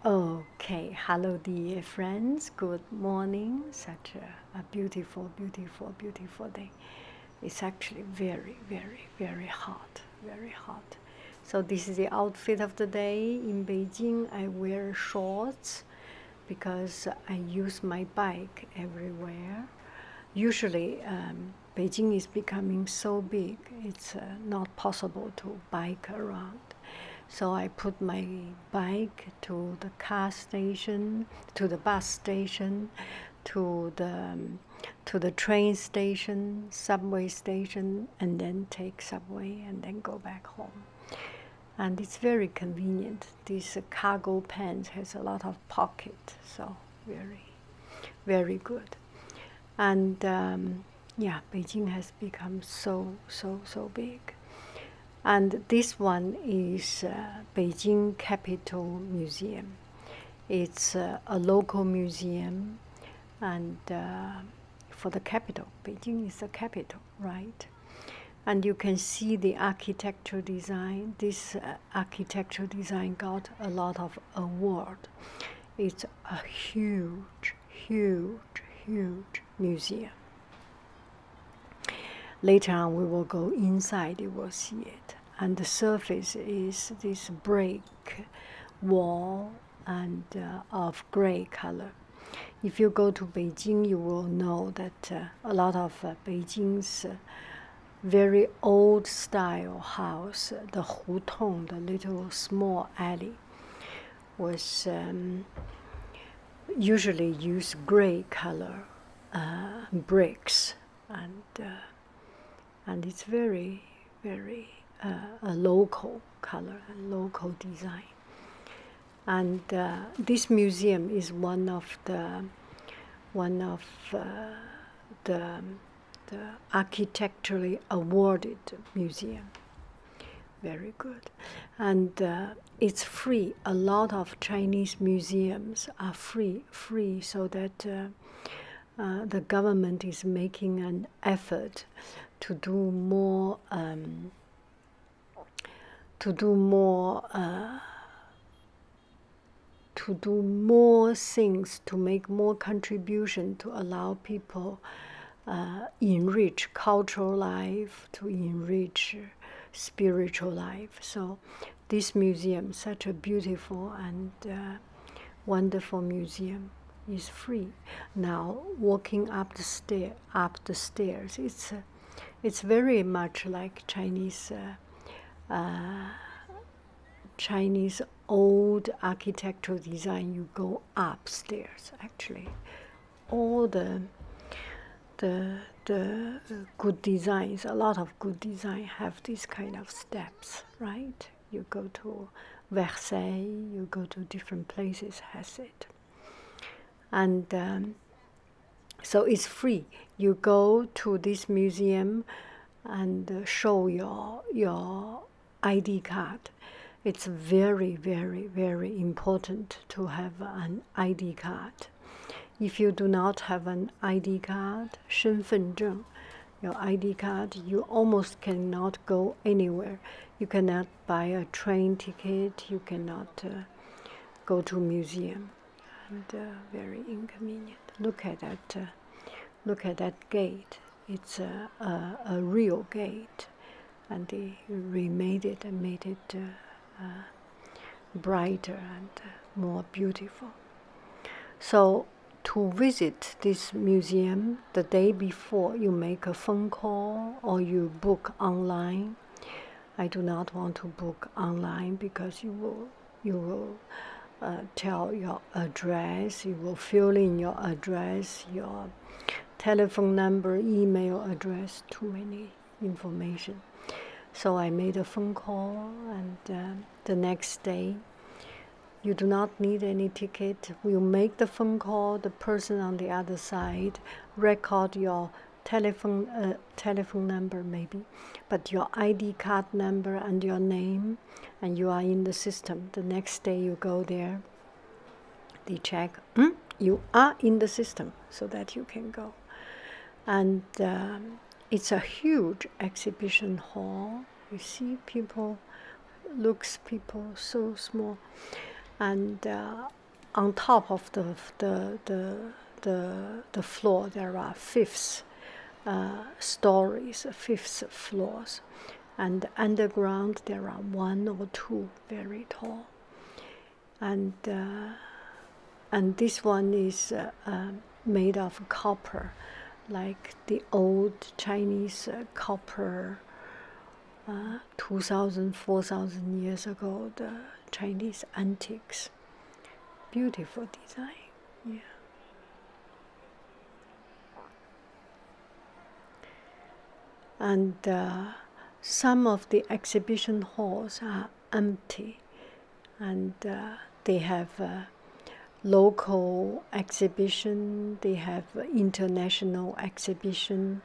Okay, hello dear friends, good morning. Such a beautiful, beautiful, beautiful day. It's actually very, very, very hot, very hot. So this is the outfit of the day. In Beijing, I wear shorts because I use my bike everywhere. Usually, Beijing is becoming so big, it's not possible to bike around. So I put my bike to the car station, to the bus station, to the train station, subway station, and then take subway and then go back home. And it's very convenient. This cargo pants has a lot of pocket, so very, very good. And yeah, Beijing has become so big. And this one is Beijing Capital Museum. It's a local museum, and for the capital, Beijing is the capital, right? And you can see the architectural design. This architectural design got a lot of award. It's a huge, huge, huge museum. Later on, we will go inside, you will see it. And the surface is this brick wall and of gray color. If you go to Beijing, you will know that a lot of Beijing's very old style house, the hutong, the little small alley, was usually use gray color bricks, and it's very, very a local color, a local design. And this museum is one of the architecturally awarded museum. Very good. And it's free. A lot of Chinese museums are free, so that the government is making an effort to do more things, to make more contribution, to allow people enrich cultural life, to enrich spiritual life. So this museum, such a beautiful and wonderful museum, is free. Now walking up the stairs, it's very much like Chinese old architectural design. You go upstairs. Actually, all the good designs, a lot of good design have this kind of steps, right? You go to Versailles, you go to different places, has it. And so it's free. You go to this museum and show your ID card. It's very, very, very important to have an ID card. If you do not have an ID card, 身份证, your ID card, you almost cannot go anywhere. You cannot buy a train ticket. You cannot go to a museum, and very inconvenient. Look at that gate. It's a real gate, and they remade it and made it brighter and more beautiful. So to visit this museum, the day before, you make a phone call or you book online. I do not want to book online because you will tell your address, you will fill in your address, your telephone number, email address, too many information. So I made a phone call, and the next day, you do not need any ticket. We'll make the phone call. The person on the other side record your telephone number maybe, but your ID card number and your name, and you are in the system. The next day you go there, they check, you are in the system, so that you can go. And it's a huge exhibition hall. You see people so small. and on top of the floor there are fifth stories, fifth floors, and underground there are one or two very tall, and this one is made of copper, like the old Chinese copper 2,000, 4,000 years ago, the Chinese antiques. Beautiful design, yeah. And some of the exhibition halls are empty, and they have local exhibition, they have international exhibition,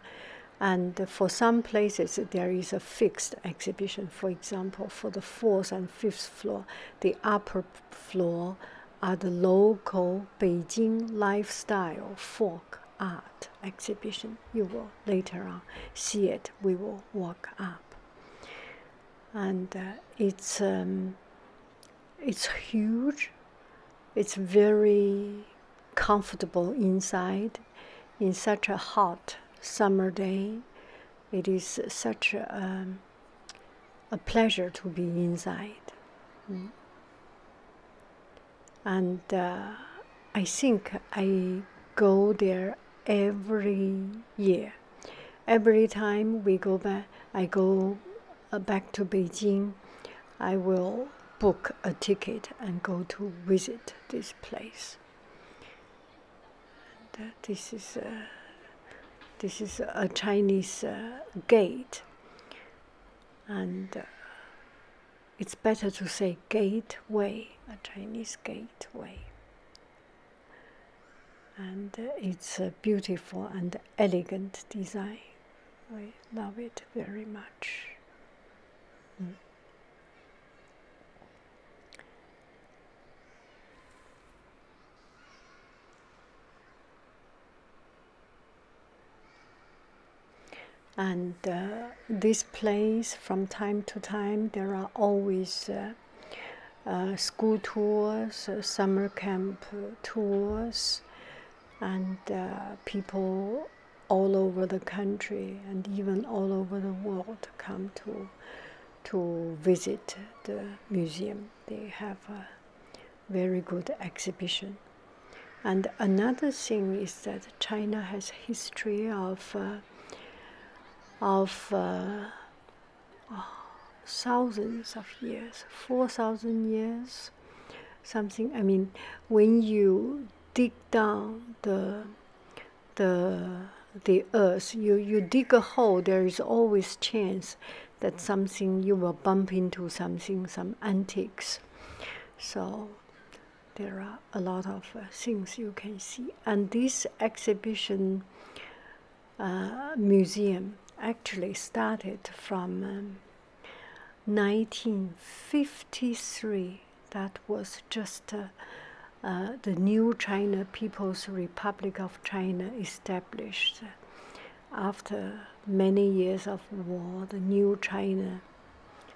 and for some places there is a fixed exhibition. For example, for the 4th and 5th floor, the upper floor are the local Beijing lifestyle folk art exhibition. You will later on see it. We will walk up, and it's huge. It's very comfortable inside. In such a hot summer day, it is such a pleasure to be inside. And I think I go there every year. Every time we go back, I go back to Beijing, I will book a ticket and go to visit this place. And, this is a Chinese gate, and it's better to say gateway, a Chinese gateway. And it's a beautiful and elegant design. I love it very much. And this place, from time to time, there are always school tours, summer camp tours, and people all over the country and even all over the world come to visit the museum. They have a very good exhibition. And another thing is that China has history of thousands of years, 4,000 years, something. I mean, when you dig down the earth, you dig a hole, there is always chance that something, you will bump into something, some antiques. So there are a lot of things you can see. And this exhibition museum actually started from 1953. That was just the new China People's Republic of China established. After many years of war, the new China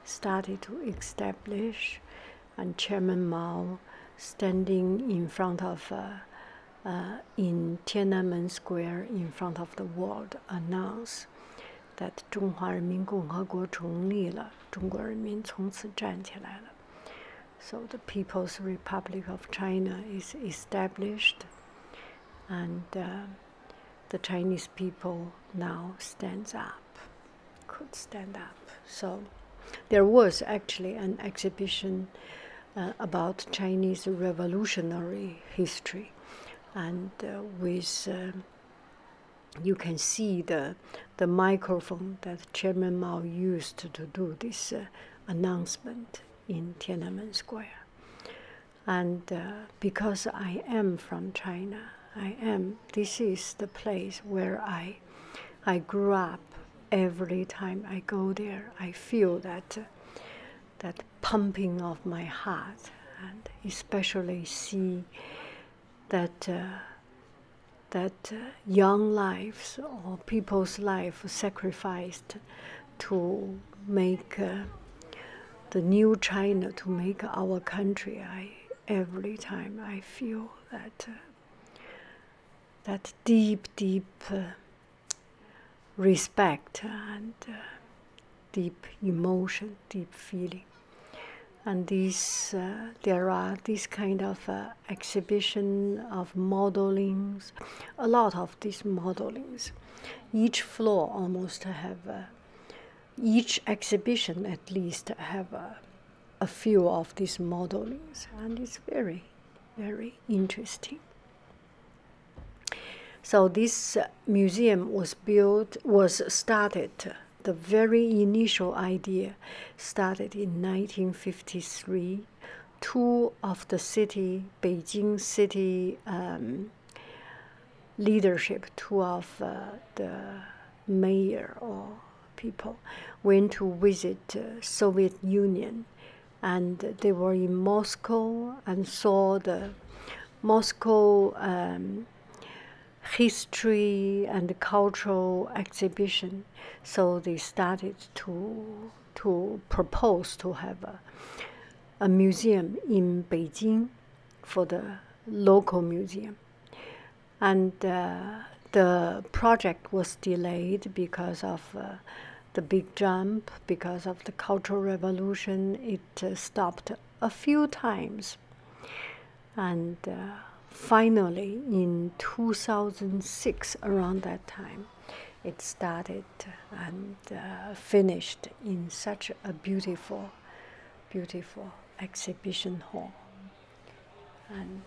started to establish, and Chairman Mao, standing in front of in Tiananmen Square in front of the world, announced that 中华人民共和国成立了，中国人民从此站起来了。So the People's Republic of China is established, and the Chinese people now stands up, could stand up. So there was actually an exhibition about Chinese revolutionary history, and with you can see the microphone that Chairman Mao used to do this announcement in Tiananmen Square. And because I am from China, this is the place where I grew up. Every time I go there, I feel that pumping of my heart, and especially see that young lives or people's life sacrificed to make the new China, to make our country. every time I feel that that deep, deep respect and deep emotion, deep feeling. And these, there are these kind of exhibition of modelings, a lot of these modelings. Each floor almost have, each exhibition at least have a few of these modelings, and it's very, very interesting. So this museum was started, the very initial idea started in 1953. Two of the city, Beijing city leadership, two of the mayor or people went to visit Soviet Union, and they were in Moscow and saw the Moscow history and cultural exhibition. So they started to propose to have a museum in Beijing for the local museum. And the project was delayed because of the big jump, because of the Cultural Revolution. It stopped a few times. And finally, in 2006, around that time, it started and finished in such a beautiful, beautiful exhibition hall. And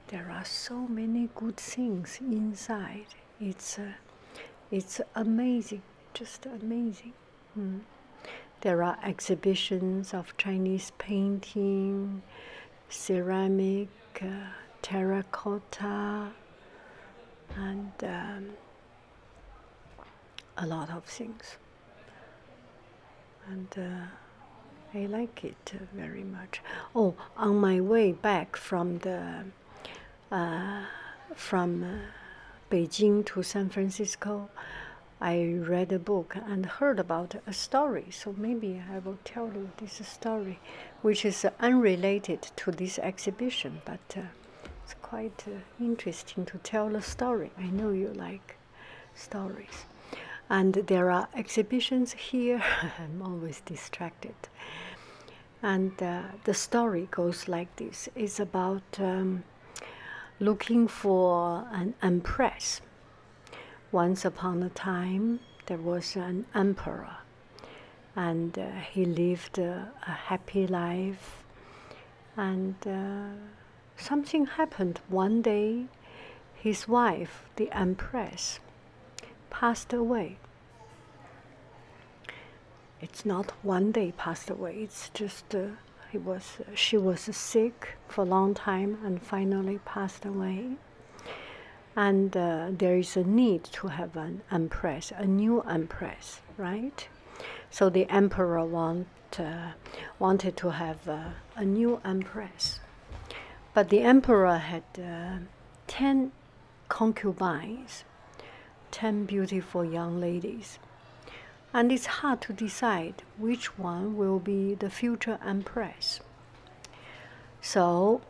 there are so many good things inside. It's amazing, just amazing. There are exhibitions of Chinese painting, ceramic, terracotta, and a lot of things. And I like it very much. Oh, on my way back from Beijing to San Francisco, I read a book and heard about a story. So maybe I will tell you this story, which is unrelated to this exhibition, but it's quite interesting to tell a story. I know you like stories. And there are exhibitions here. I'm always distracted. And the story goes like this. It's about looking for an empress. Once upon a time, there was an emperor, and he lived a happy life. And something happened one day. His wife, the empress, passed away. It's not one day passed away. It's just she was sick for a long time and finally passed away. And there is a need to have an empress, a new empress, right? So the emperor wanted to have a new empress. But the emperor had 10 concubines, 10 beautiful young ladies. And it's hard to decide which one will be the future empress. So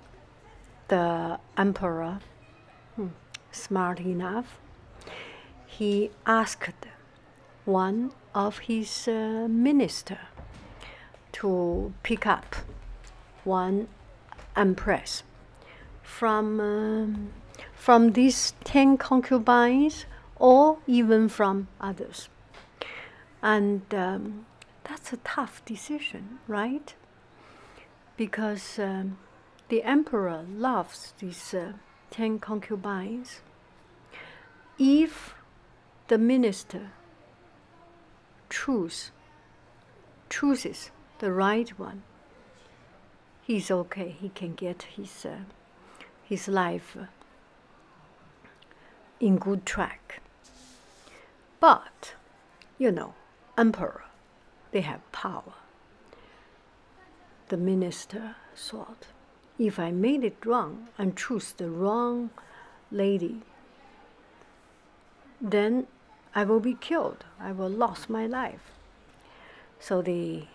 the emperor, smart enough, he asked one of his minister to pick up one empress from these 10 concubines, or even from others. And that's a tough decision, right? Because the emperor loves these 10 concubines. If the minister chooses the right one, he's okay. He can get his life in good track. But, you know, emperor, they have power. The minister thought, if I made it wrong and choose the wrong lady, then I will be killed. I will lose my life. So the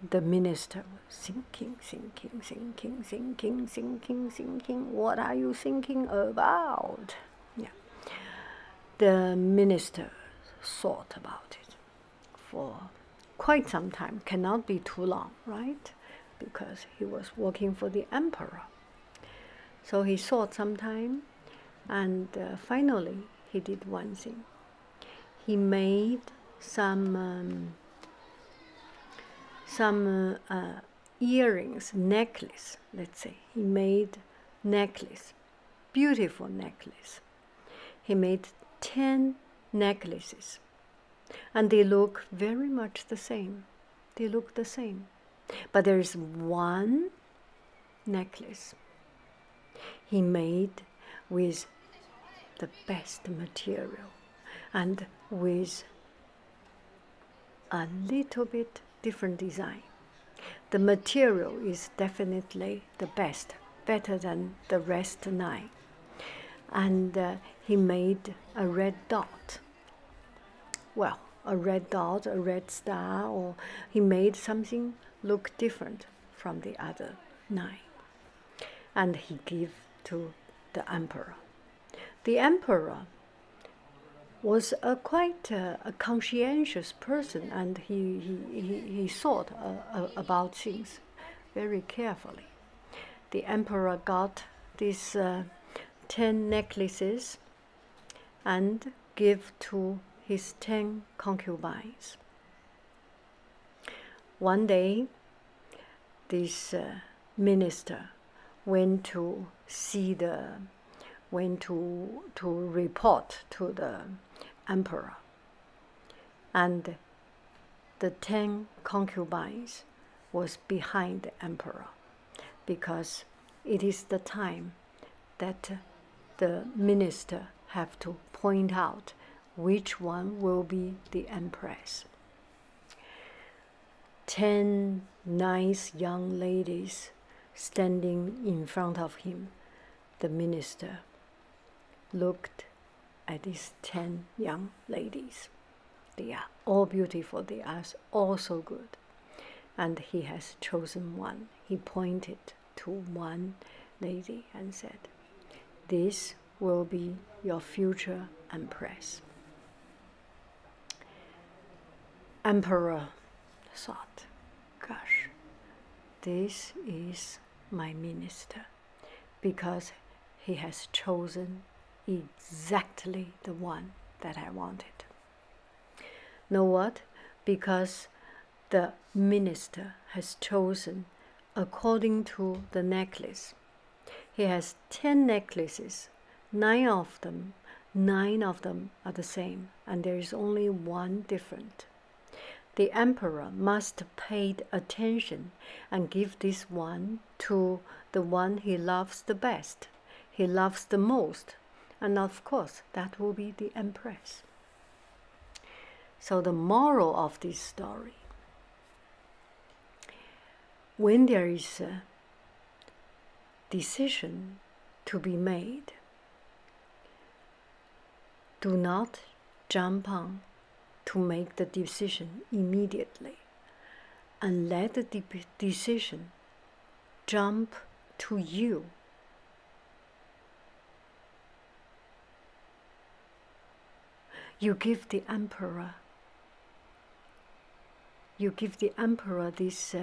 the minister was thinking, thinking. What are you thinking about? Yeah. The minister thought about it for quite some time. Cannot be too long, right? Because he was working for the emperor. So he thought some time, and finally he did one thing. He made some earrings, necklace, let's say. He made necklace, beautiful necklace. He made 10 necklaces, and they look very much the same. They look the same. But there is one necklace he made with the best material and with a little bit different design. The material is definitely the best, better than the rest 9. And he made a red dot. Well, a red dot, a red star, or he made something look different from the other 9. And he gave to the emperor. The emperor was quite a conscientious person, and he thought about things very carefully. The emperor got these 10 necklaces and gave to his 10 concubines. One day, this minister went to report to the emperor, and the 10 concubines was behind the emperor, because it is the time that the minister have to point out which one will be the empress. 10 nice young ladies standing in front of him. The minister looked at these 10 young ladies. They are all beautiful, they are all so good. And he has chosen one. He pointed to one lady and said, "This will be your future empress." Emperor thought, gosh, this is my minister, because he has chosen exactly the one that I wanted. Know what? Because the minister has chosen according to the necklace. He has 10 necklaces, 9 of them are the same, and there is only one different. The emperor must pay attention and give this one to the one he loves the best, he loves the most, and of course that will be the empress. So the moral of this story, when there is a decision to be made, do not jump on to make the decision immediately, and let the decision jump to you. You give the emperor this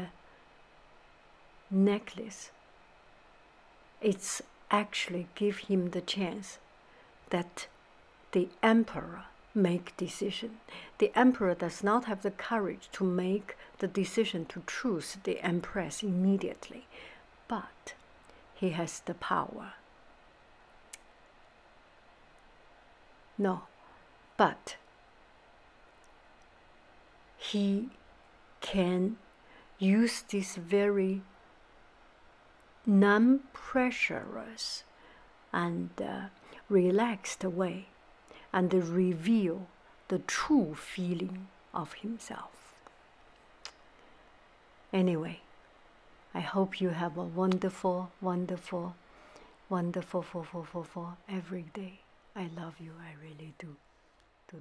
necklace. It's actually give him the chance that the emperor make decision. The emperor does not have the courage to make the decision to choose the empress immediately, but he has the power. No, but he can use this very non-pressurous and relaxed way and reveal the true feeling of himself. Anyway, I hope you have a wonderful, wonderful, wonderful every day. I love you, I really do. Do.